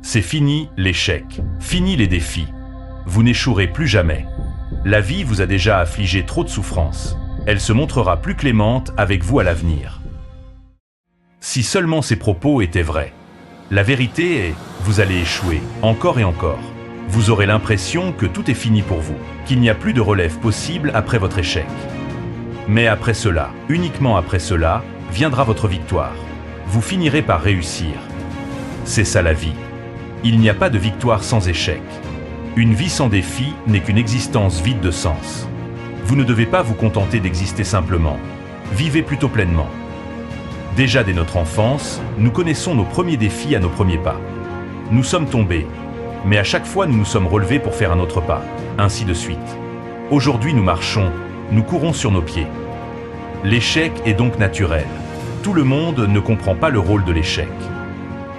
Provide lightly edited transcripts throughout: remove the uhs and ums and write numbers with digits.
C'est fini l'échec, fini les défis. Vous n'échouerez plus jamais. La vie vous a déjà affligé trop de souffrances. Elle se montrera plus clémente avec vous à l'avenir. Si seulement ces propos étaient vrais. La vérité est, vous allez échouer, encore et encore. Vous aurez l'impression que tout est fini pour vous, qu'il n'y a plus de relève possible après votre échec. Mais après cela, uniquement après cela, viendra votre victoire. Vous finirez par réussir. C'est ça la vie. Il n'y a pas de victoire sans échec. Une vie sans défi n'est qu'une existence vide de sens. Vous ne devez pas vous contenter d'exister simplement. Vivez plutôt pleinement. Déjà dès notre enfance, nous connaissons nos premiers défis à nos premiers pas. Nous sommes tombés, mais à chaque fois nous nous sommes relevés pour faire un autre pas, ainsi de suite. Aujourd'hui nous marchons, nous courons sur nos pieds. L'échec est donc naturel. Tout le monde ne comprend pas le rôle de l'échec.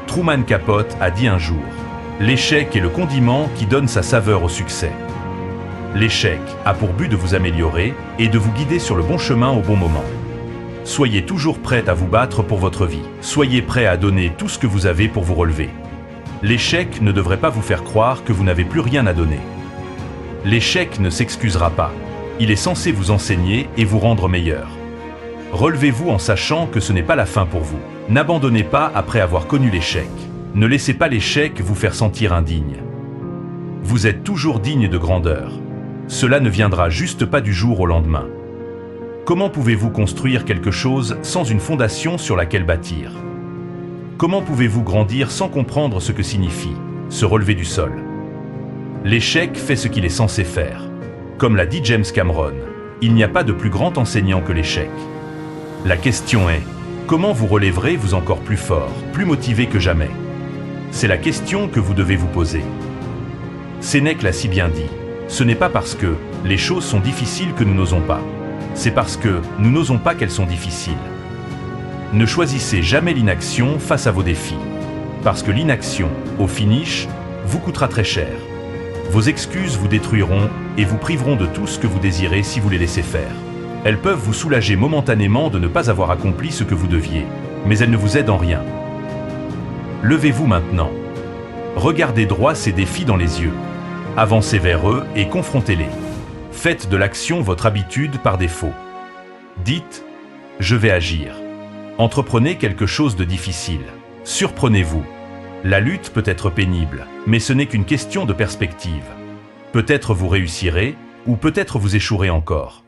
Truman Capote a dit un jour, « L'échec est le condiment qui donne sa saveur au succès. » L'échec a pour but de vous améliorer et de vous guider sur le bon chemin au bon moment. Soyez toujours prêt à vous battre pour votre vie. Soyez prêt à donner tout ce que vous avez pour vous relever. L'échec ne devrait pas vous faire croire que vous n'avez plus rien à donner. L'échec ne s'excusera pas. Il est censé vous enseigner et vous rendre meilleur. Relevez-vous en sachant que ce n'est pas la fin pour vous. N'abandonnez pas après avoir connu l'échec. Ne laissez pas l'échec vous faire sentir indigne. Vous êtes toujours digne de grandeur. Cela ne viendra juste pas du jour au lendemain. Comment pouvez-vous construire quelque chose sans une fondation sur laquelle bâtir? Comment pouvez-vous grandir sans comprendre ce que signifie se relever du sol? L'échec fait ce qu'il est censé faire. Comme l'a dit James Cameron, il n'y a pas de plus grand enseignant que l'échec. La question est, comment vous relèverez-vous encore plus fort, plus motivé que jamais? C'est la question que vous devez vous poser. Sénèque l'a si bien dit, ce n'est pas parce que les choses sont difficiles que nous n'osons pas. C'est parce que nous n'osons pas qu'elles sont difficiles. Ne choisissez jamais l'inaction face à vos défis. Parce que l'inaction, au finish, vous coûtera très cher. Vos excuses vous détruiront et vous priveront de tout ce que vous désirez si vous les laissez faire. Elles peuvent vous soulager momentanément de ne pas avoir accompli ce que vous deviez, mais elles ne vous aident en rien. Levez-vous maintenant. Regardez droit ces défis dans les yeux. Avancez vers eux et confrontez-les. Faites de l'action votre habitude par défaut. Dites « Je vais agir ». Entreprenez quelque chose de difficile. Surprenez-vous. La lutte peut être pénible, mais ce n'est qu'une question de perspective. Peut-être vous réussirez, ou peut-être vous échouerez encore.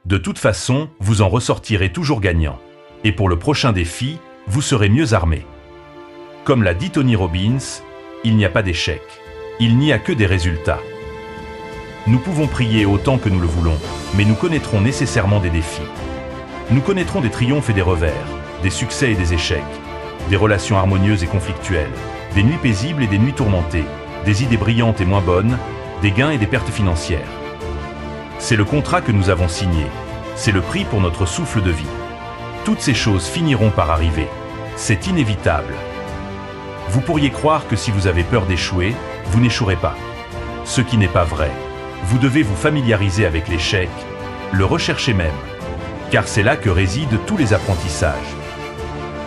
De toute façon, vous en ressortirez toujours gagnant. Et pour le prochain défi, vous serez mieux armé. Comme l'a dit Tony Robbins, il n'y a pas d'échec. Il n'y a que des résultats. Nous pouvons prier autant que nous le voulons, mais nous connaîtrons nécessairement des défis. Nous connaîtrons des triomphes et des revers, des succès et des échecs, des relations harmonieuses et conflictuelles, des nuits paisibles et des nuits tourmentées, des idées brillantes et moins bonnes, des gains et des pertes financières. C'est le contrat que nous avons signé, c'est le prix pour notre souffle de vie. Toutes ces choses finiront par arriver. C'est inévitable. Vous pourriez croire que si vous avez peur d'échouer, vous n'échouerez pas. Ce qui n'est pas vrai. Vous devez vous familiariser avec l'échec, le rechercher même, car c'est là que résident tous les apprentissages.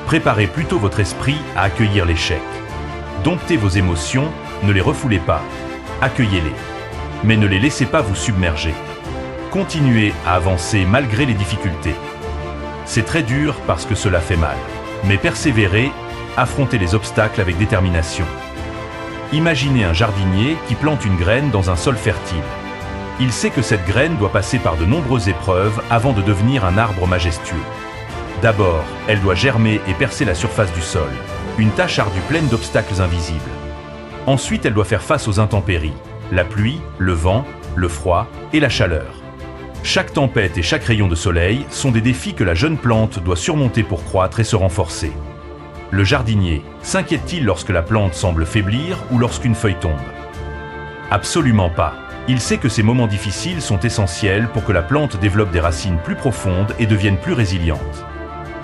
Préparez plutôt votre esprit à accueillir l'échec. Domptez vos émotions, ne les refoulez pas, accueillez-les. Mais ne les laissez pas vous submerger. Continuez à avancer malgré les difficultés. C'est très dur parce que cela fait mal, mais persévérez, affrontez les obstacles avec détermination. Imaginez un jardinier qui plante une graine dans un sol fertile. Il sait que cette graine doit passer par de nombreuses épreuves avant de devenir un arbre majestueux. D'abord, elle doit germer et percer la surface du sol, une tâche ardue pleine d'obstacles invisibles. Ensuite, elle doit faire face aux intempéries, la pluie, le vent, le froid et la chaleur. Chaque tempête et chaque rayon de soleil sont des défis que la jeune plante doit surmonter pour croître et se renforcer. Le jardinier s'inquiète-t-il lorsque la plante semble faiblir ou lorsqu'une feuille tombe? Absolument pas. Il sait que ces moments difficiles sont essentiels pour que la plante développe des racines plus profondes et devienne plus résiliente.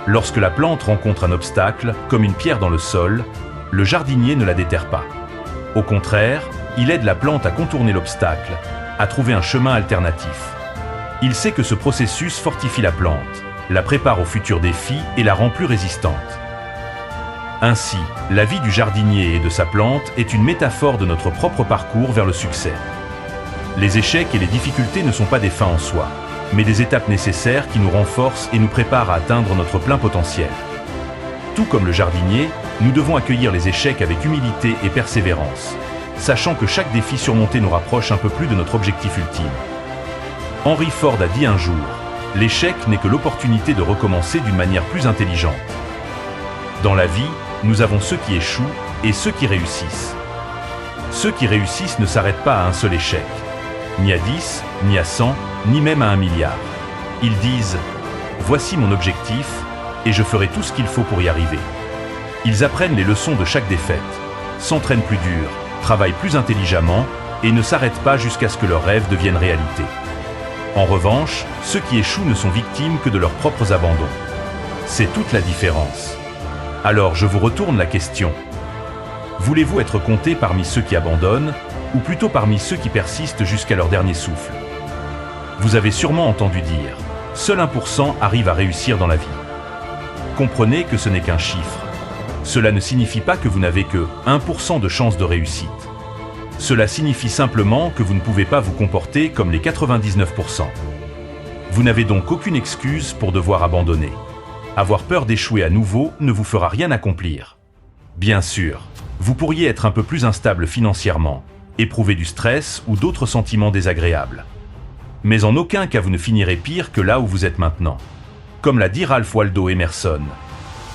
Lorsque la plante rencontre un obstacle, comme une pierre dans le sol, le jardinier ne la déterre pas. Au contraire, il aide la plante à contourner l'obstacle, à trouver un chemin alternatif. Il sait que ce processus fortifie la plante, la prépare aux futurs défis et la rend plus résistante. Ainsi, la vie du jardinier et de sa plante est une métaphore de notre propre parcours vers le succès. Les échecs et les difficultés ne sont pas des fins en soi, mais des étapes nécessaires qui nous renforcent et nous préparent à atteindre notre plein potentiel. Tout comme le jardinier, nous devons accueillir les échecs avec humilité et persévérance, sachant que chaque défi surmonté nous rapproche un peu plus de notre objectif ultime. Henry Ford a dit un jour, « L'échec n'est que l'opportunité de recommencer d'une manière plus intelligente. » Dans la vie, nous avons ceux qui échouent et ceux qui réussissent. Ceux qui réussissent ne s'arrêtent pas à un seul échec, ni à 10, ni à 100, ni même à 1 milliard. Ils disent « Voici mon objectif, et je ferai tout ce qu'il faut pour y arriver. » Ils apprennent les leçons de chaque défaite, s'entraînent plus dur, travaillent plus intelligemment et ne s'arrêtent pas jusqu'à ce que leurs rêves deviennent réalité. En revanche, ceux qui échouent ne sont victimes que de leurs propres abandons. C'est toute la différence. Alors je vous retourne la question. Voulez-vous être compté parmi ceux qui abandonnent, ou plutôt parmi ceux qui persistent jusqu'à leur dernier souffle? Vous avez sûrement entendu dire, seul 1% arrive à réussir dans la vie. Comprenez que ce n'est qu'un chiffre. Cela ne signifie pas que vous n'avez que 1% de chance de réussite. Cela signifie simplement que vous ne pouvez pas vous comporter comme les 99%. Vous n'avez donc aucune excuse pour devoir abandonner. Avoir peur d'échouer à nouveau ne vous fera rien accomplir. Bien sûr, vous pourriez être un peu plus instable financièrement, éprouver du stress ou d'autres sentiments désagréables. Mais en aucun cas vous ne finirez pire que là où vous êtes maintenant. Comme l'a dit Ralph Waldo Emerson,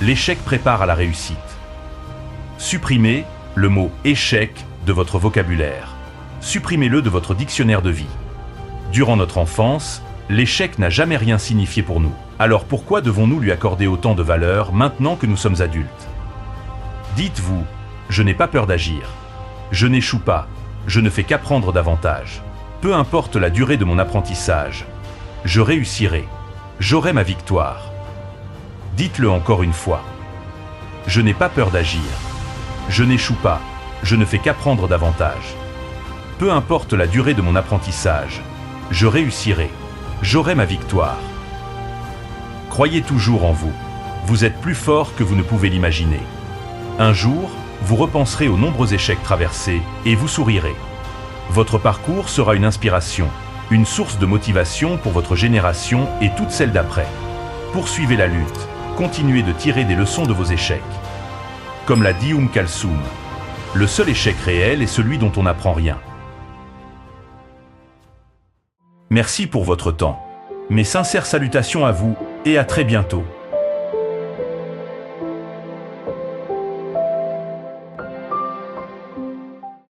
l'échec prépare à la réussite. Supprimez le mot « échec » de votre vocabulaire. Supprimez-le de votre dictionnaire de vie. Durant notre enfance, l'échec n'a jamais rien signifié pour nous. Alors pourquoi devons-nous lui accorder autant de valeur maintenant que nous sommes adultes? Dites-vous, je n'ai pas peur d'agir. Je n'échoue pas, je ne fais qu'apprendre davantage. Peu importe la durée de mon apprentissage, je réussirai, j'aurai ma victoire. Dites-le encore une fois. Je n'ai pas peur d'agir. Je n'échoue pas, je ne fais qu'apprendre davantage. Peu importe la durée de mon apprentissage, je réussirai, j'aurai ma victoire. Croyez toujours en vous. Vous êtes plus fort que vous ne pouvez l'imaginer. Un jour, vous repenserez aux nombreux échecs traversés et vous sourirez. Votre parcours sera une inspiration, une source de motivation pour votre génération et toutes celles d'après. Poursuivez la lutte, continuez de tirer des leçons de vos échecs. Comme l'a dit Kalsoum, le seul échec réel est celui dont on n'apprend rien. Merci pour votre temps. Mes sincères salutations à vous et à très bientôt.